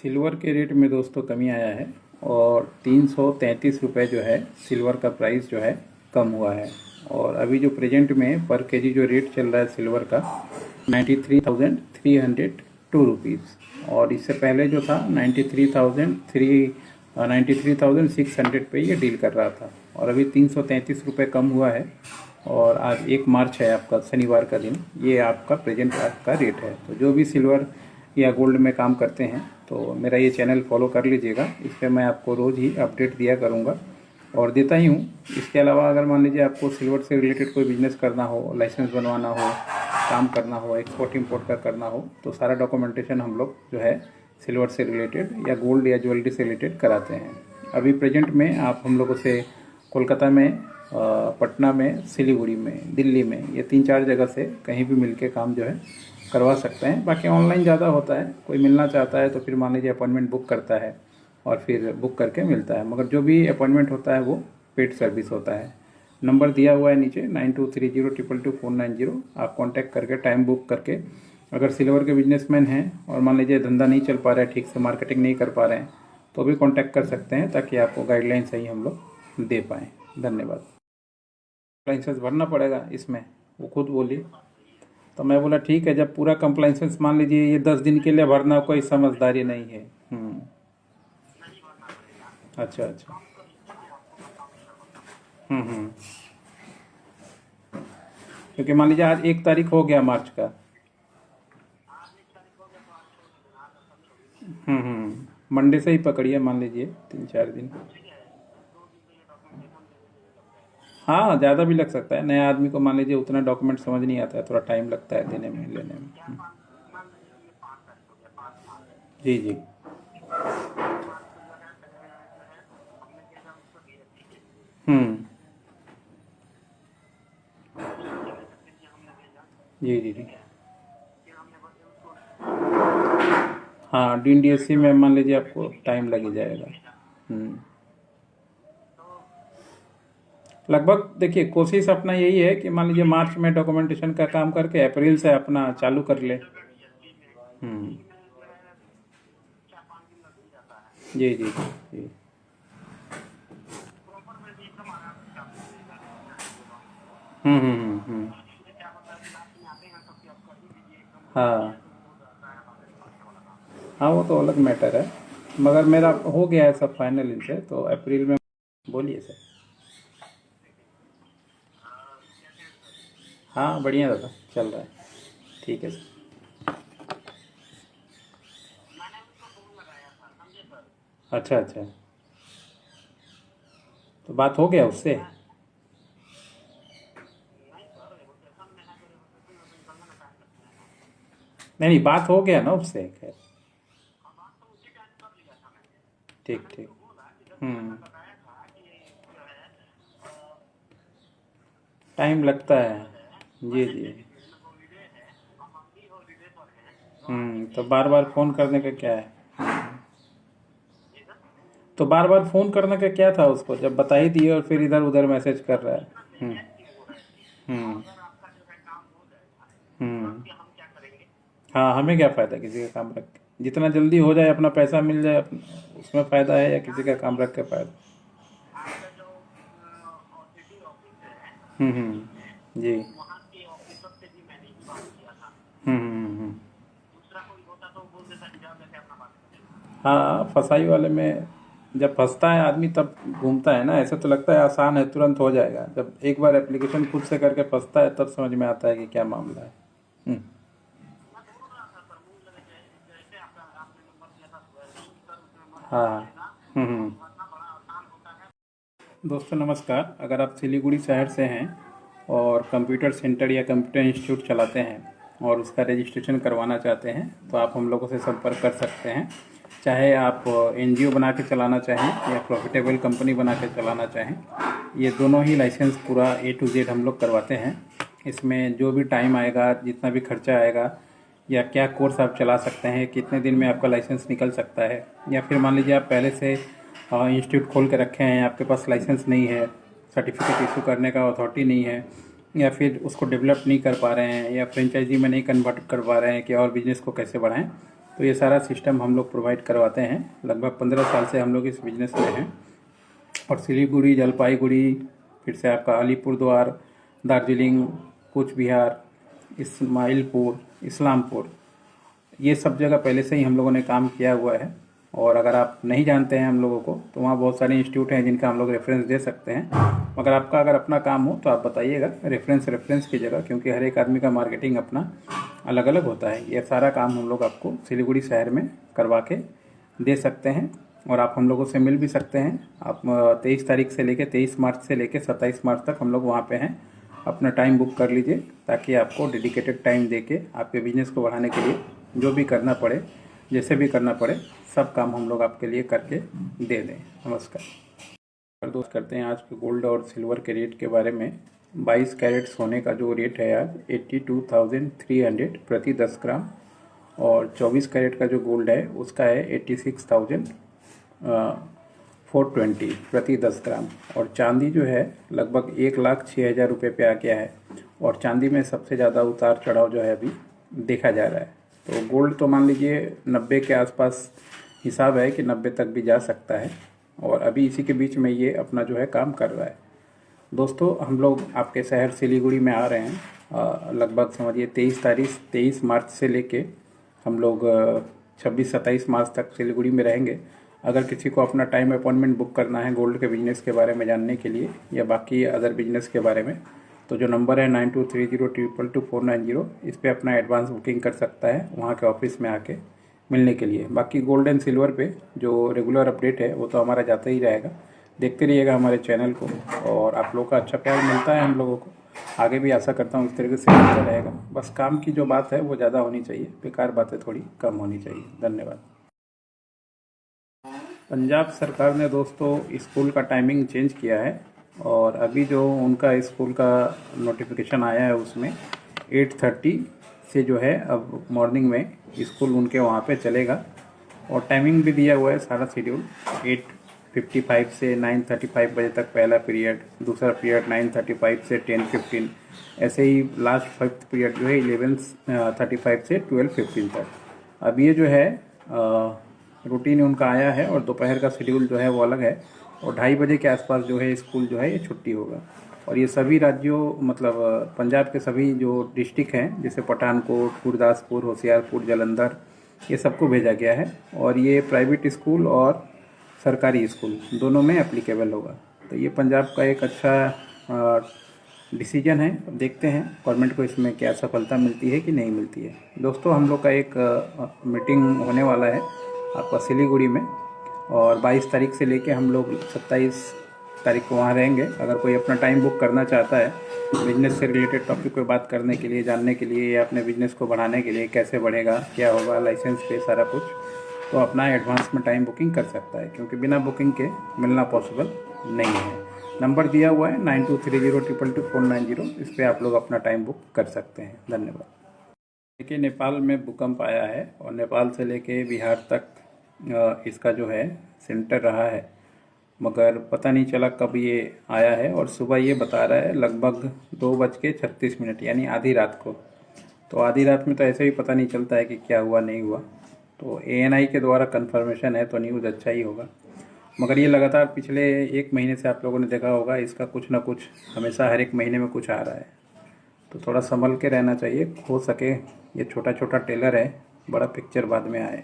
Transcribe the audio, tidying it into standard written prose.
Silver के rate में दोस्तों कमी आया है और 333 रुपये जो है सिल्वर का प्राइस जो है कम हुआ है। और अभी जो प्रेजेंट में पर केजी जो रेट चल रहा है सिल्वर का 93,302 रुपीज़, और इससे पहले जो था 93,600 पे ये डील कर रहा था। और अभी 333 रुपये कम हुआ है। और आज 1 मार्च है, आपका शनिवार का दिन, ये आपका प्रेजेंट आपका रेट है। तो जो भी सिल्वर या गोल्ड में काम करते हैं तो मेरा ये चैनल फॉलो कर लीजिएगा। इस पर मैं आपको रोज़ ही अपडेट दिया करूँगा और देता ही हूँ। इसके अलावा अगर मान लीजिए आपको सिल्वर से रिलेटेड कोई बिजनेस करना हो, लाइसेंस बनवाना हो, काम करना हो, एक्सपोर्ट इंपोर्ट का करना हो, तो सारा डॉक्यूमेंटेशन हम लोग जो है सिल्वर से रिलेटेड या गोल्ड या ज्वेलरी से रिलेटेड कराते हैं। अभी प्रेजेंट में आप हम लोगों से कोलकाता में, पटना में, सिलीगुड़ी में, दिल्ली में, ये 3-4 जगह से कहीं भी मिलके काम जो है करवा सकते हैं। बाकी ऑनलाइन ज़्यादा होता है, कोई मिलना चाहता है तो फिर मान लीजिए अपॉइंटमेंट बुक करता है और फिर बुक करके मिलता है। मगर जो भी अपॉइंटमेंट होता है वो पेड सर्विस होता है। नंबर दिया हुआ है नीचे 9230222490। आप कांटेक्ट करके टाइम बुक करके, अगर सिल्वर के बिजनेसमैन हैं और मान लीजिए धंधा नहीं चल पा रहा है, ठीक से मार्केटिंग नहीं कर पा रहे हैं, तो भी कांटेक्ट कर सकते हैं ताकि आपको गाइडलाइन सही हम लोग दे पाएँ। धन्यवाद। कंप्लाइंसेस भरना पड़ेगा इसमें, वो खुद बोली। तो मैं बोला ठीक है, जब पूरा कंप्लाइंसेस मान लीजिए ये 10 दिन के लिए भरना, कोई समझदारी नहीं है। अच्छा अच्छा। हम्म। क्योंकि मान लीजिए आज 1 तारीख हो गया मार्च का। मंडे से ही पकड़िए, मान लीजिए 3-4 दिन। हाँ, ज़्यादा भी लग सकता है। नया आदमी को मान लीजिए उतना डॉक्यूमेंट समझ नहीं आता है, थोड़ा टाइम लगता है देने में, लेने में। जी जी। हम्म। जी जी जी। हाँ, DNDSC में मान लीजिए आपको टाइम लग ही जाएगा। हम्म। लगभग देखिए, कोशिश अपना यही है कि मान लीजिए मार्च में डॉक्यूमेंटेशन का काम करके अप्रैल से अपना चालू कर ले। हम्म। जी जी जी। हम्म। हाँ हाँ, वो तो अलग मैटर है। मगर मेरा हो गया है सब फाइनल इनसे, तो अप्रैल में। बोलिए सर। हाँ बढ़िया दादा, चल रहा है। ठीक है सर। अच्छा अच्छा। तो बात हो गया उससे? नहीं, बात हो गया ना उससे, खैर। ठीक ठीक। हम्म। टाइम लगता है। जी जी। तो बार बार फ़ोन करने का क्या है? तो बार बार फ़ोन करने का क्या था उसको, जब बता ही दिए और फिर इधर उधर मैसेज कर रहा है। हम्म। हम्म। हम्म। हाँ, हमें क्या फ़ायदा किसी का काम रख के? जितना जल्दी हो जाए, अपना पैसा मिल जाए, उसमें फ़ायदा है, या किसी का काम रख के फ़ायदा? जी। हम्म। हाँ, फसाई वाले में जब फंसता है आदमी तब घूमता है ना। ऐसा तो लगता है आसान है, तुरंत हो जाएगा। जब एक बार एप्लीकेशन खुद से करके फंसता है तब समझ में आता है कि क्या मामला है। हम्म। हाँ। हम्म। दोस्तों नमस्कार। अगर आप सिलीगुड़ी शहर से हैं और कंप्यूटर सेंटर या कंप्यूटर इंस्टीट्यूट चलाते हैं और उसका रजिस्ट्रेशन करवाना चाहते हैं तो आप हम लोगों से संपर्क कर सकते हैं। चाहे आप NGO बना के चलाना चाहें या प्रॉफिटेबल कंपनी बना के चलाना चाहें, ये दोनों ही लाइसेंस पूरा A to Z हम लोग करवाते हैं। इसमें जो भी टाइम आएगा, जितना भी खर्चा आएगा, या क्या कोर्स आप चला सकते हैं, कितने दिन में आपका लाइसेंस निकल सकता है, या फिर मान लीजिए आप पहले से इंस्टीट्यूट खोल के रखे हैं, आपके पास लाइसेंस नहीं है, सर्टिफिकेट इशू करने का अथॉरिटी नहीं है, या फिर उसको डेवलप नहीं कर पा रहे हैं, या फ्रेंचाइजी में नहीं कन्वर्ट कर पा रहे हैं कि और बिजनेस को कैसे बढ़ाएं, तो ये सारा सिस्टम हम लोग प्रोवाइड करवाते हैं। लगभग 15 साल से हम लोग इस बिज़नेस में हैं। और सिलीगुड़ी, जलपाईगुड़ी, फिर से आपका अलीपुरद्वार, दार्जिलिंग, कूच बिहार, इस्माइलपुर, इस्लामपुर, ये सब जगह पहले से ही हम लोगों ने काम किया हुआ है। और अगर आप नहीं जानते हैं हम लोगों को, तो वहाँ बहुत सारे इंस्टीट्यूट हैं जिनका हम लोग रेफरेंस दे सकते हैं। मगर आपका अगर अपना काम हो तो आप बताइएगा रेफरेंस की जगह, क्योंकि हर एक आदमी का मार्केटिंग अपना अलग अलग होता है। ये सारा काम हम लोग आपको सिलीगुड़ी शहर में करवा के दे सकते हैं। और आप हम लोगों से मिल भी सकते हैं। आप 23 तारीख से लेके 23 मार्च से लेके 27 मार्च तक हम लोग वहाँ पे हैं। अपना टाइम बुक कर लीजिए, ताकि आपको डेडिकेटेड टाइम देके आपके बिजनेस को बढ़ाने के लिए जो भी करना पड़े, जैसे भी करना पड़े, सब काम हम लोग आपके लिए करके दे दें। नमस्कार दोस्त, करते हैं आज के गोल्ड और सिल्वर के रेट के बारे में। 22 कैरेट सोने का जो रेट है आज 82,300 प्रति 10 ग्राम, और 24 कैरेट का जो गोल्ड है उसका है 86,420 प्रति 10 ग्राम। और चांदी जो है लगभग 1,06,000 रुपये पे आ गया है। और चांदी में सबसे ज़्यादा उतार चढ़ाव जो है अभी देखा जा रहा है। तो गोल्ड तो मान लीजिए 90 के आसपास हिसाब है कि 90 तक भी जा सकता है। और अभी इसी के बीच में ये अपना जो है काम कर रहा है। दोस्तों, हम लोग आपके शहर सिलीगुड़ी में आ रहे हैं। लगभग समझिए 23 मार्च से लेके हम लोग 26-27 मार्च तक सिलीगुड़ी में रहेंगे। अगर किसी को अपना टाइम अपॉइंटमेंट बुक करना है गोल्ड के बिज़नेस के बारे में जानने के लिए या बाकी अदर बिजनेस के बारे में, तो जो नंबर है 9230222490, इस पर अपना एडवांस बुकिंग कर सकता है वहाँ के ऑफिस में आके मिलने के लिए। बाकी गोल्ड एंड सिल्वर पे जो रेगुलर अपडेट है वो तो हमारा जाता ही रहेगा। देखते रहिएगा हमारे चैनल को, और आप लोगों का अच्छा प्यार मिलता है हम लोगों को, आगे भी आशा करता हूँ इस तरीके से मिलता रहेगा। बस काम की जो बात है वो ज़्यादा होनी चाहिए, बेकार बातें थोड़ी कम होनी चाहिए। धन्यवाद। पंजाब सरकार ने दोस्तों स्कूल का टाइमिंग चेंज किया है, और अभी जो उनका स्कूल का नोटिफिकेशन आया है उसमें 8:30 से जो है अब मॉर्निंग में स्कूल उनके वहाँ पे चलेगा। और टाइमिंग भी दिया हुआ है सारा शेड्यूल, 8:55 से 9:35 बजे तक पहला पीरियड, दूसरा पीरियड 9:35 से 10:15, ऐसे ही लास्ट 5th पीरियड जो है 11:35 से 12:15 तक। अब ये जो है रूटीन उनका आया है, और दोपहर का शेड्यूल जो है वो अलग है। और 2:30 बजे के आसपास जो है स्कूल जो है ये छुट्टी होगा। और ये सभी राज्यों, मतलब पंजाब के सभी जो डिस्ट्रिक्ट हैं, जैसे पठानकोट, गुरदासपुर, होशियारपुर, जालंधर, ये सबको भेजा गया है। और ये प्राइवेट स्कूल और सरकारी स्कूल दोनों में एप्लीकेबल होगा। तो ये पंजाब का एक अच्छा डिसीजन है। देखते हैं गवर्नमेंट को इसमें क्या सफलता मिलती है कि नहीं मिलती है। दोस्तों, हम लोग का एक मीटिंग होने वाला है आपका सिलीगुड़ी में, और 22 तारीख से लेके हम लोग 27 तारीख को वहाँ रहेंगे। अगर कोई अपना टाइम बुक करना चाहता है बिजनेस से रिलेटेड टॉपिक पे बात करने के लिए, जानने के लिए, या अपने बिजनेस को बढ़ाने के लिए, कैसे बढ़ेगा, क्या होगा, लाइसेंस पे सारा कुछ, तो अपना एडवांस में टाइम बुकिंग कर सकता है, क्योंकि बिना बुकिंग के मिलना पॉसिबल नहीं है। नंबर दिया हुआ है 9230222490, इस पर आप लोग अपना टाइम बुक कर सकते हैं। धन्यवाद। देखिए, नेपाल में भूकंप आया है, और नेपाल से लेके बिहार तक इसका जो है सेंटर रहा है, मगर पता नहीं चला कब ये आया है। और सुबह ये बता रहा है लगभग 2:36, यानी आधी रात को। तो आधी रात में तो ऐसे ही पता नहीं चलता है कि क्या हुआ नहीं हुआ। तो ANI के द्वारा कंफर्मेशन है तो न्यूज़ अच्छा ही होगा। मगर ये लगातार पिछले 1 महीने से आप लोगों ने देखा होगा, इसका कुछ ना कुछ हमेशा हर एक महीने में कुछ आ रहा है। तो थोड़ा संभल के रहना चाहिए, हो सके। ये छोटा छोटा टेलर है, बड़ा पिक्चर बाद में आए।